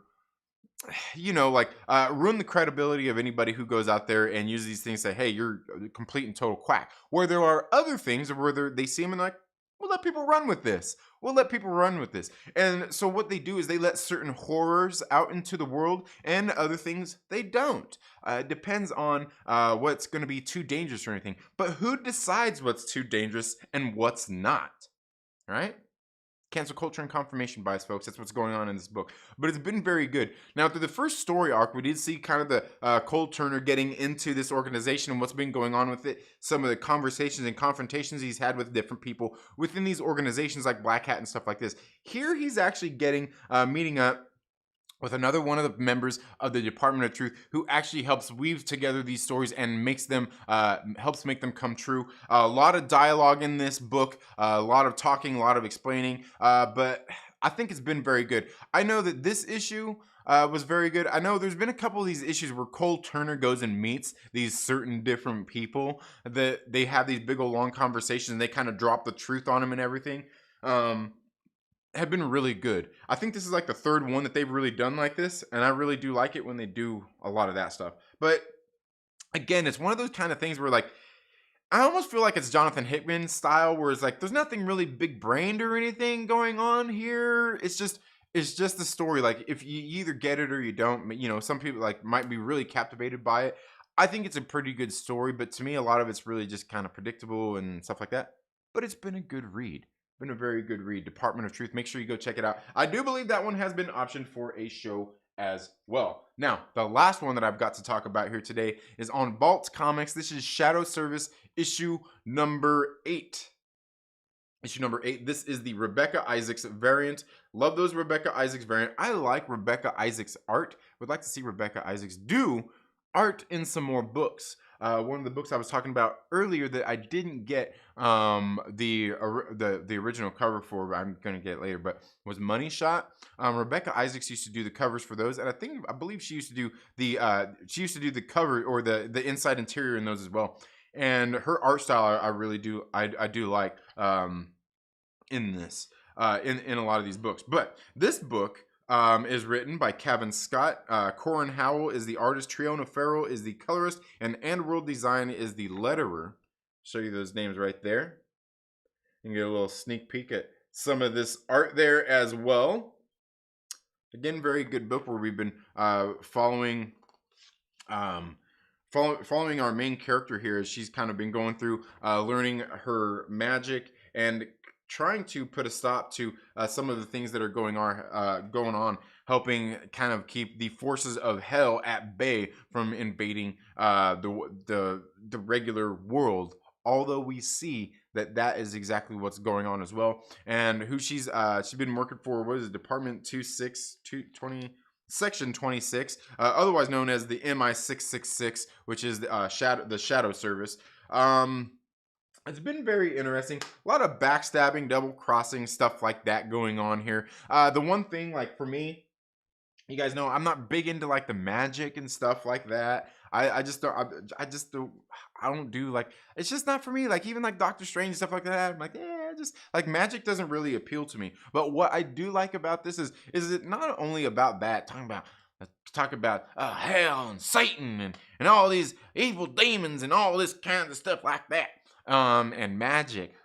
like ruin the credibility of anybody who goes out there and uses these things, say, hey, you're a complete and total quack. Where there are other things where they see them and like, we'll let people run with this. We'll let people run with this. And so what they do is they let certain horrors out into the world and other things they don't. It depends on what's going to be too dangerous or anything. But who decides what's too dangerous and what's not? Right? Cancel culture and confirmation bias, folks. That's what's going on in this book. But it's been very good. Now, through the first story arc, we did see kind of the Cole Turner getting into this organization and what's been going on with it. Some of the conversations and confrontations he's had with different people within these organizations like Black Hat and stuff like this. Here, he's actually meeting up with another one of the members of the Department of Truth who actually helps weave together these stories and helps make them come true. A lot of dialogue in this book, a lot of talking, a lot of explaining, but I think it's been very good. I know that this issue was very good. I know there's been a couple of these issues where Cole Turner goes and meets these certain different people that they have these big old long conversations and they kind of drop the truth on him and everything. Have been really good. I think this is like the third one that they've really done like this, and I really do like it when they do a lot of that stuff. But again, it's one of those kind of things where like I almost feel like it's Jonathan Hickman style, where it's like there's nothing really big brained or anything going on here. It's just the story. Like if you either get it or you don't. Some people like might be really captivated by it. I think it's a pretty good story, but to me, a lot of it's really just kind of predictable and stuff like that. But it's been a good read. Been a very good read. Department of Truth. Make sure you go check it out. I do believe that one has been optioned for a show as well. Now, the last one that I've got to talk about here today is on Vault Comics. This is Shadow Service issue number 8. Issue number 8. This is the Rebecca Isaacs variant. Love those Rebecca Isaacs variant. I like Rebecca Isaacs art. Would like to see Rebecca Isaacs do art in some more books. One of the books I was talking about earlier that I didn't get the original cover for, I'm gonna get it later, but was Money Shot. Rebecca Isaacs used to do the covers for those, and I believe she used to do the cover or the inside interior in those as well. And her art style I really do I do like in this in a lot of these books. But this book is written by Kevin Scott. Corin Howell is the artist. Triona Farrell is the colorist. And World Design is the letterer. Show you those names right there. You can get a little sneak peek at some of this art there as well. Again, very good book where we've been following our main character here as she's kind of been going through learning her magic and trying to put a stop to some of the things that are going on, helping kind of keep the forces of hell at bay from invading the regular world. Although we see that is exactly what's going on as well, and who she's been working for, what is it, Department 220, Section 26, otherwise known as the MI666, which is the Shadow Service. It's been very interesting. A lot of backstabbing, double crossing, stuff like that going on here. The one thing, like for me, you guys know I'm not big into like the magic and stuff like that. I don't do, like, it's just not for me. Like even like Doctor Strange and stuff like that, I'm like, just like magic doesn't really appeal to me. But what I do like about this is it not only about that, talk about hell and Satan and all these evil demons and all this kind of stuff like that, and magic.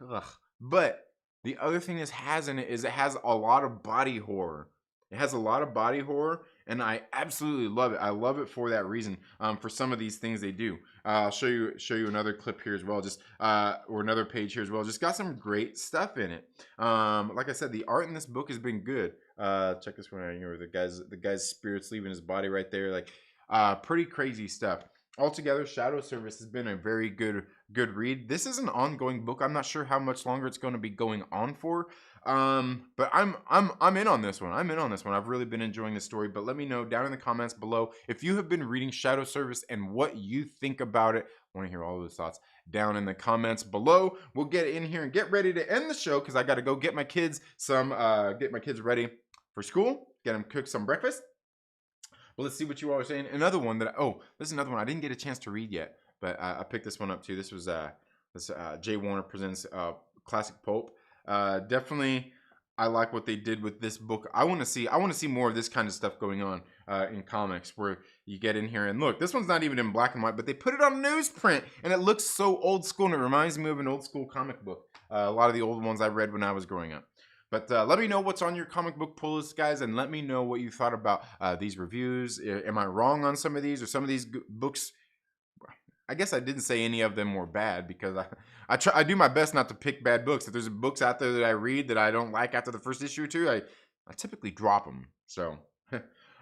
But the other thing this has in it is it has a lot of body horror. It has a lot of body horror, and I absolutely love it. I love it for that reason. For some of these things they do. I'll show you another clip here as well, just or another page here as well. Just got some great stuff in it. Like I said, the art in this book has been good. Check this one out here. The guy's spirit's leaving his body right there. Like pretty crazy stuff. Altogether, Shadow Service has been a very good read. This is an ongoing book. I'm not sure how much longer it's going to be going on for. But I'm in on this one. I've really been enjoying this story. But let me know down in the comments below if you have been reading Shadow Service and what you think about it. I want to hear all those thoughts down in the comments below. We'll get in here and get ready to end the show because I got to go get my kids ready for school. get him cook some breakfast. But let's see what you all are saying. Another one that this is another one I didn't get a chance to read yet, but I picked this one up too. This was Jay Warner presents classic pulp. Definitely, I like what they did with this book. I want to see more of this kind of stuff going on in comics, where you get in here and look. This one's not even in black and white, but they put it on newsprint, and it looks so old school, and it reminds me of an old school comic book. A lot of the old ones I read when I was growing up. But let me know what's on your comic book pull list, guys, and let me know what you thought about these reviews. Am I wrong on some of these, or some of these books? I guess I didn't say any of them were bad, because I do my best not to pick bad books. If there's books out there that I read that I don't like after the first issue or two, I typically drop them. So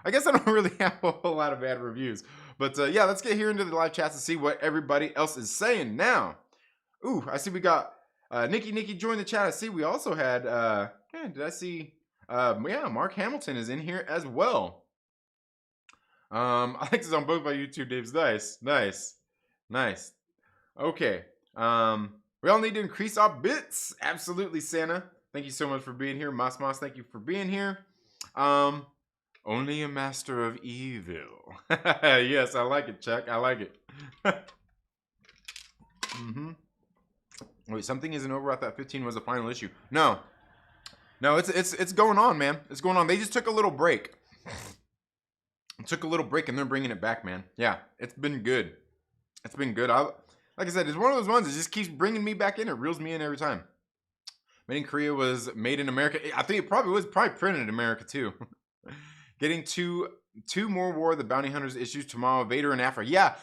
I guess I don't really have a whole lot of bad reviews. But yeah, let's get here into the live chats and see what everybody else is saying now. Ooh, I see we got Nikki joined the chat. I see we also had did I see yeah, Mark Hamilton is in here as well. I like this on both my YouTube names. Nice. Okay. We all need to increase our bits. Absolutely, Santa. Thank you so much for being here. Mas, thank you for being here. Only a master of evil. Yes, I like it, Chuck. I like it. Wait, something isn't over. I thought 15 was the final issue. No, it's going on, man. It's going on. They just took a little break. And they're bringing it back, man. Yeah, it's been good. It's been good. Like I said, it's one of those ones that just keeps bringing me back in. It reels me in every time. Made in Korea was made in America. I think it probably was printed in America too. Getting two more War of the Bounty Hunters issues tomorrow. Vader and Afra. Yeah.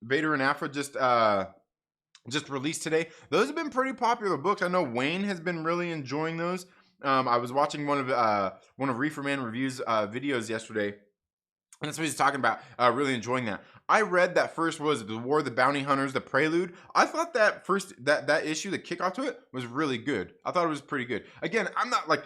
Vader and Afra just released today. Those have been pretty popular books. I know Wayne has been really enjoying those. I was watching one of Reefer Man Review's videos yesterday, and that's what he's talking about. Really enjoying that. I read that first was the War of the Bounty Hunters, the prelude. I thought that first that issue, the kickoff to it, was really good. I thought it was pretty good. Again, I'm not like.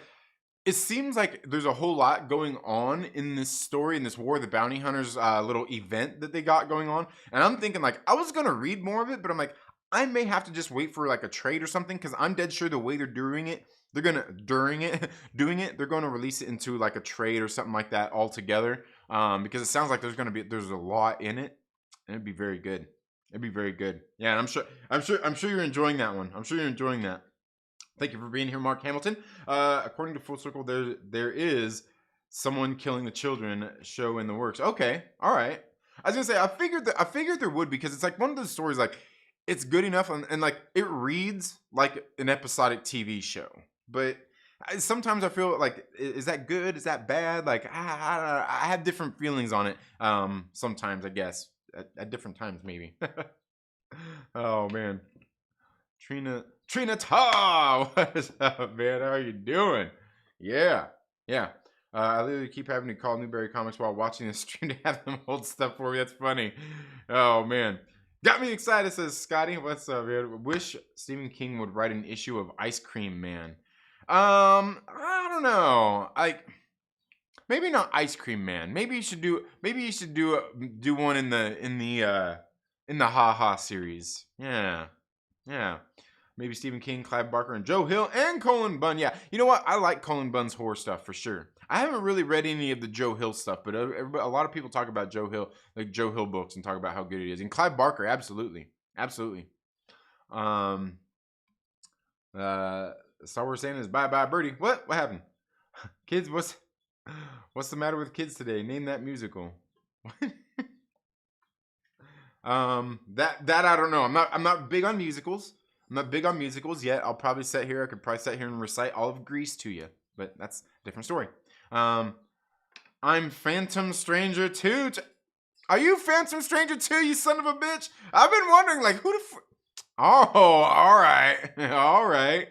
It seems like there's a whole lot going on in this story, in this War of the Bounty Hunters little event that they got going on. And I'm thinking, like, I was going to read more of it, but I'm like, I may have to just wait for, like, a trade or something, because I'm dead sure the way they're doing it, they're going to release it into, like, a trade or something like that altogether. Because it sounds like there's a lot in it, and it'd be very good. Yeah, and I'm sure you're enjoying that one. I'm sure you're enjoying that. Thank you for being here, Mark Hamilton. According to Full Circle, there is someone killing the children show in the works. Okay, all right. I was gonna say I figured there would, because it's like one of those stories, like it's good enough and like it reads like an episodic TV show, but sometimes I feel like, is that good? Is that bad? Like I have different feelings on it. Sometimes I guess at different times maybe. Oh man, Trina Ta, what's up, man? How are you doing? Yeah. I literally keep having to call Newberry Comics while watching the stream to have them hold stuff for me. That's funny. Oh man, got me excited, says Scotty. What's up, man? Wish Stephen King would write an issue of Ice Cream Man. I don't know. Like, maybe not Ice Cream Man. Maybe you should do one in the Ha Ha series. Yeah. Maybe Stephen King, Clive Barker, and Joe Hill, and Colin Bunn. Yeah, you know what? I like Colin Bunn's horror stuff for sure. I haven't really read any of the Joe Hill stuff, but a lot of people talk about Joe Hill, like Joe Hill books, and talk about how good it is. And Clive Barker, absolutely. Star Wars Santa is bye Birdie. What happened? Kids, what's the matter with kids today? Name that musical. That I don't know. I'm not big on musicals. I'm not big on musicals yet. I could probably sit here and recite all of Grease to you, but that's a different story. I'm Phantom Stranger 2. Are you Phantom Stranger 2, you son of a bitch? I've been wondering, like, who the Oh, all right.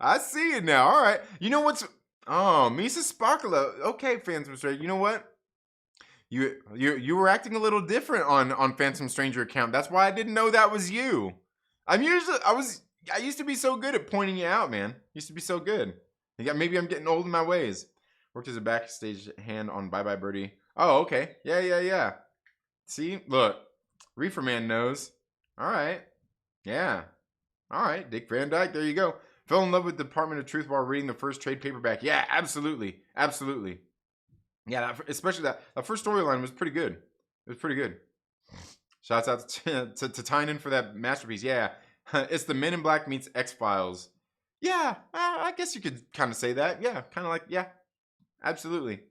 I see it now. All right. You know what's... Oh, Misa Sparkler. Okay, Phantom Stranger. You know what? You were acting a little different on Phantom Stranger account. That's why I didn't know that was you. I used to be so good at pointing you out, man. Used to be so good. Maybe I'm getting old in my ways. Worked as a backstage hand on Bye Bye Birdie. Oh, okay. Yeah. See, look, Reefer Man knows. All right. Yeah. All right, Dick Van Dyke. There you go. Fell in love with Department of Truth while reading the first trade paperback. Yeah, absolutely. Absolutely. Yeah, especially that first storyline was pretty good. It was pretty good. Shouts out to Tynan for that masterpiece. Yeah, it's the Men in Black meets X-Files. Yeah, I guess you could kind of say that. Yeah, kind of like, yeah, absolutely.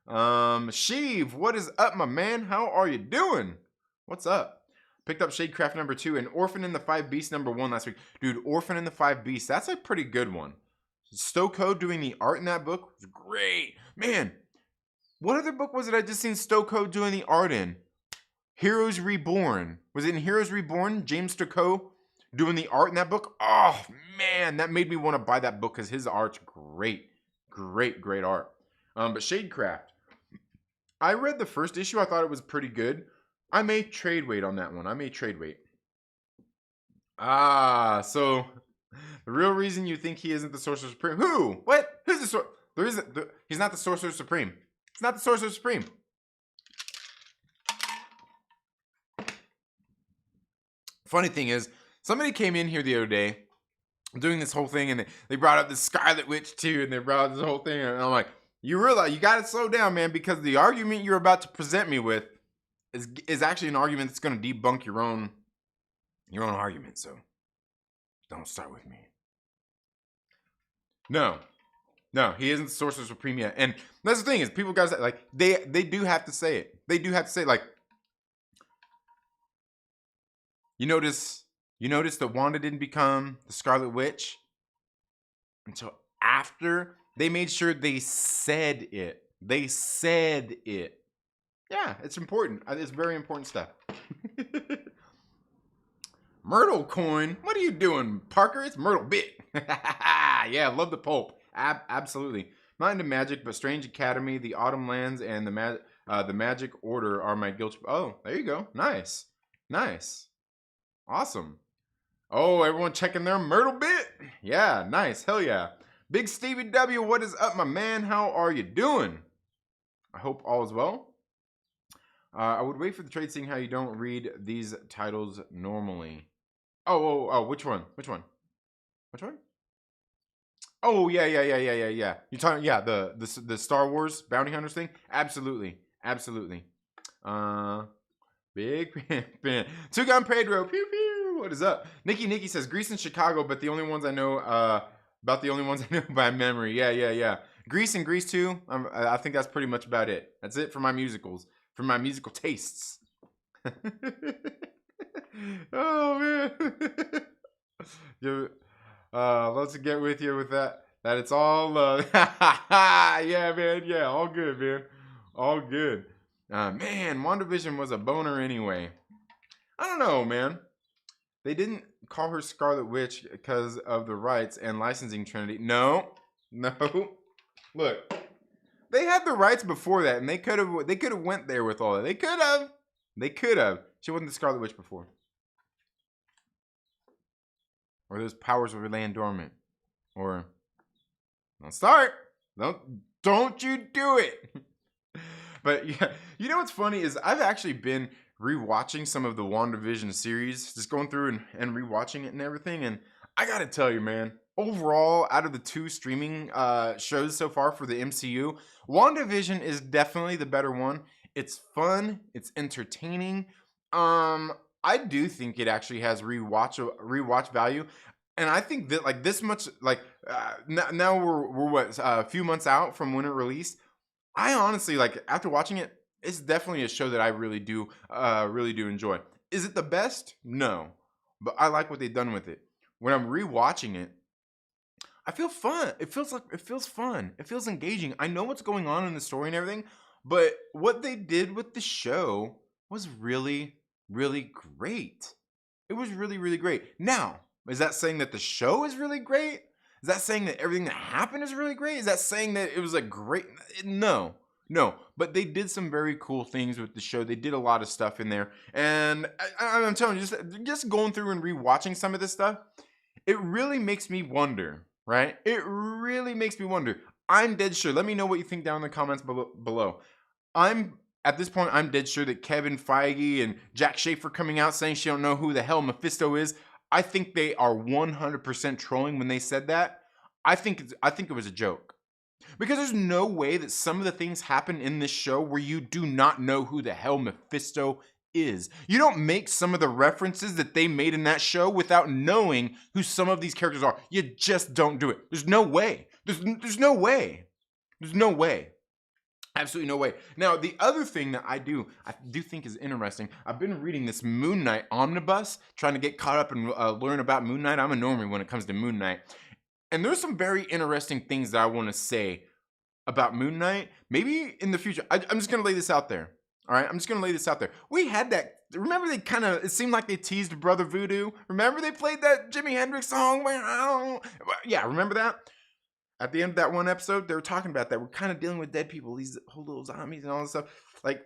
Sheev, what is up, my man? How are you doing? What's up? Picked up Shadecraft number 2 and Orphan in the 5 Beasts number 1 last week. Dude, Orphan in the 5 Beasts, that's a pretty good one. Stoko doing the art in that book was great. Man, what other book was it I just seen Stoko doing the art in? Heroes Reborn. Was it in Heroes Reborn? James Stoko doing the art in that book? Oh, man, that made me want to buy that book because his art's great. Great, great art. But Shadecraft. I read the first issue. I thought it was pretty good. I may trade weight on that one. I may trade weight. So the real reason you think he isn't the Sorcerer Supreme. Who? What? Who's the Sorcerer? He's not the Sorcerer Supreme. He's not the Sorcerer Supreme. Funny thing is, somebody came in here the other day doing this whole thing, and they brought up the Scarlet Witch too, and they brought up this whole thing, and I'm like, you realize you got to slow down, man, because the argument you're about to present me with is actually an argument that's going to debunk your own argument. So don't start with me. No, he isn't the Sorcerer Supreme yet, and that's the thing is people guys like they do have to say it. They do have to say like. You notice that Wanda didn't become the Scarlet Witch until after they made sure they said it. They said it. Yeah, it's important. It's very important stuff. Myrtle coin. What are you doing, Parker? It's Myrtle bit. Yeah, love the pulp. Absolutely. Not into magic, but Strange Academy, the Autumn Lands, and the Magic Order are my guilty. Oh, there you go. Nice. Awesome. Oh, everyone checking their Myrtle bit? Yeah, nice. Hell yeah. BigStevieW, what is up, my man? How are you doing? I hope all is well. I would wait for the trade, seeing how you don't read these titles normally. Oh, which one? Oh, yeah. You talking? Yeah, the Star Wars Bounty Hunters thing. Absolutely. Big fan. Two Gun Pedro. Pew pew. What is up? Nikki says Grease in Chicago, but the only ones I know about the only ones I know by memory. Yeah. Grease and Grease 2. I think that's pretty much about it. That's it for my musicals, for my musical tastes. Oh man. Let's get with you with that. That it's all love. Yeah, man. Yeah, all good, man. All good. Man, WandaVision was a boner anyway. I don't know, man. They didn't call her Scarlet Witch because of the rights and licensing trinity. No. Look, they had the rights before that, and they could have went there with all that. They could have. She wasn't the Scarlet Witch before. Or those powers were laying dormant. Or don't start. Don't you do it. But yeah, you know what's funny is I've actually been rewatching some of the WandaVision series, just going through and rewatching it and everything. And I gotta tell you, man, overall, out of the 2 streaming shows so far for the MCU, WandaVision is definitely the better one. It's fun, it's entertaining. I do think it actually has rewatch value. And I think that like this much, like now we're what a few months out from when it released. I honestly, like, after watching it, it's definitely a show that I really do enjoy. Is it the best? No. But I like what they've done with it. When I'm rewatching it, I feel fun. It feels fun. It feels engaging. I know what's going on in the story and everything, but what they did with the show was really, really great. It was really, really great. Now, is that saying that the show is really great? Is that saying that everything that happened is really great? Is that saying that it was like great? No. But they did some very cool things with the show. They did a lot of stuff in there. And I'm telling you, just going through and rewatching some of this stuff, it really makes me wonder, right? It really makes me wonder. I'm dead sure. Let me know what you think down in the comments below. At this point, I'm dead sure that Kevin Feige and Jack Schaefer coming out saying she don't know who the hell Mephisto is. I think they are 100% trolling when they said that. I think it was a joke. Because there's no way that some of the things happen in this show where you do not know who the hell Mephisto is. You don't make some of the references that they made in that show without knowing who some of these characters are. You just don't do it. There's no way. There's no way. There's no way. Absolutely no way. Now, the other thing that I do think is interesting, I've been reading this Moon Knight omnibus, trying to get caught up and learn about Moon Knight. I'm a normie when it comes to Moon Knight. And there's some very interesting things that I want to say about Moon Knight. Maybe in the future. I'm just going to lay this out there. All right? I'm just going to lay this out there. We had that. Remember it seemed like they teased Brother Voodoo? Remember they played that Jimi Hendrix song? Yeah, remember that? At the end of that one episode, they were talking about that. We're kind of dealing with dead people, these whole little zombies and all this stuff. Like,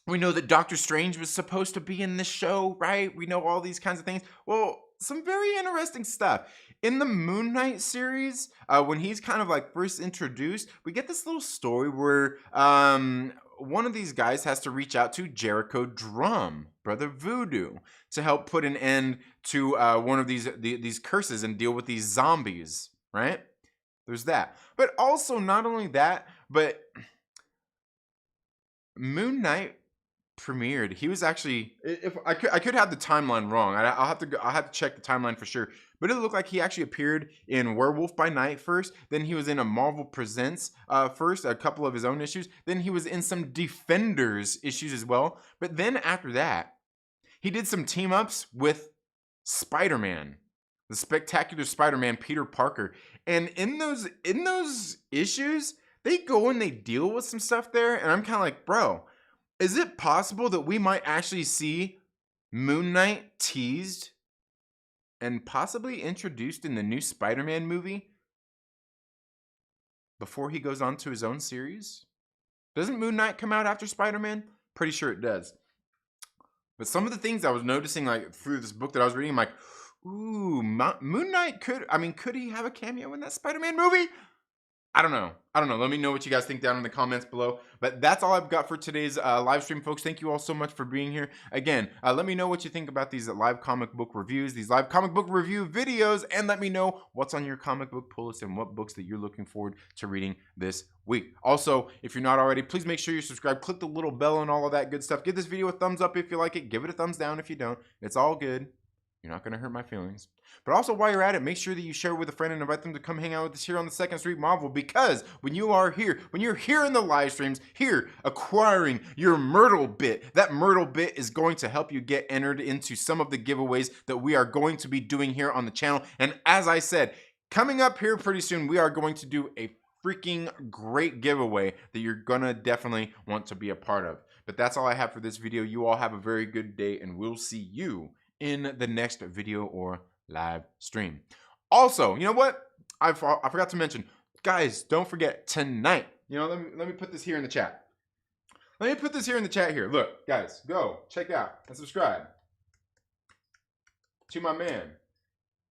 we know that Doctor Strange was supposed to be in this show, right? We know all these kinds of things. Well, some very interesting stuff. In the Moon Knight series, when he's kind of like first introduced, we get this little story where one of these guys has to reach out to Jericho Drum, Brother Voodoo, to help put an end to one of these curses and deal with these zombies, right? There's that. But also, not only that, but Moon Knight premiered. He was actually, if I could have the timeline wrong. I'll have to check the timeline for sure. But it looked like he actually appeared in Werewolf by Night first. Then he was in a Marvel Presents first, a couple of his own issues. Then he was in some Defenders issues as well. But then after that, he did some team ups with Spider-Man, the Spectacular Spider-Man, Peter Parker. And in those issues, they go and they deal with some stuff there. And I'm kind of like, bro, is it possible that we might actually see Moon Knight teased and possibly introduced in the new Spider-Man movie before he goes on to his own series? Doesn't Moon Knight come out after Spider-Man? Pretty sure it does. But some of the things I was noticing, like through this book that I was reading, I'm like, ooh, Moon Knight could he have a cameo in that Spider-Man movie? I don't know. Let me know what you guys think down in the comments below. But that's all I've got for today's live stream, folks. Thank you all so much for being here. Again, let me know what you think about these live comic book reviews, these live comic book review videos, and let me know what's on your comic book pull list and what books that you're looking forward to reading this week. Also, if you're not already, please make sure you're subscribed. Click the little bell and all of that good stuff. Give this video a thumbs up if you like it. Give it a thumbs down if you don't. It's all good. You're not going to hurt my feelings. But also, while you're at it, make sure that you share with a friend and invite them to come hang out with us here on the 2nd Street Marvel, because when you're here in the live streams, here acquiring your Myrtle bit, that Myrtle bit is going to help you get entered into some of the giveaways that we are going to be doing here on the channel. And as I said, coming up here pretty soon, we are going to do a freaking great giveaway that you're going to definitely want to be a part of. But that's all I have for this video. You all have a very good day, and we'll see you in the next video or live stream. Also, you know what? I forgot to mention, guys, don't forget tonight. You know, let me put this here in the chat. Let me put this here in the chat here. Look, guys, go check out and subscribe to my man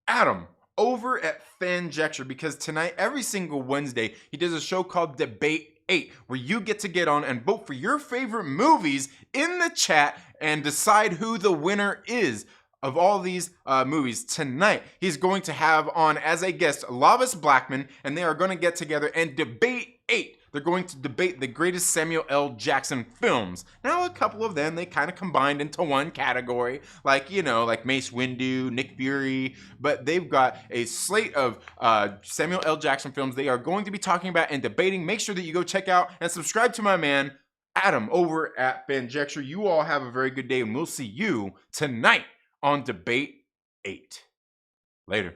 Adam over at Fanjecture, because tonight, every single Wednesday, he does a show called Debate 8, where you get on and vote for your favorite movies in the chat and decide who the winner is of all these movies. Tonight, he's going to have on as a guest Lavis Blackman, and they are going to get together and debate 8. They're going to debate the greatest Samuel L. Jackson films. Now, a couple of them, they kind of combined into one category, like, you know, like Mace Windu, Nick Fury, but they've got a slate of Samuel L. Jackson films they are going to be talking about and debating. Make sure that you go check out and subscribe to my man Adam over at Fanjecture. You all have a very good day, and we'll see you tonight on Debate 8. Later.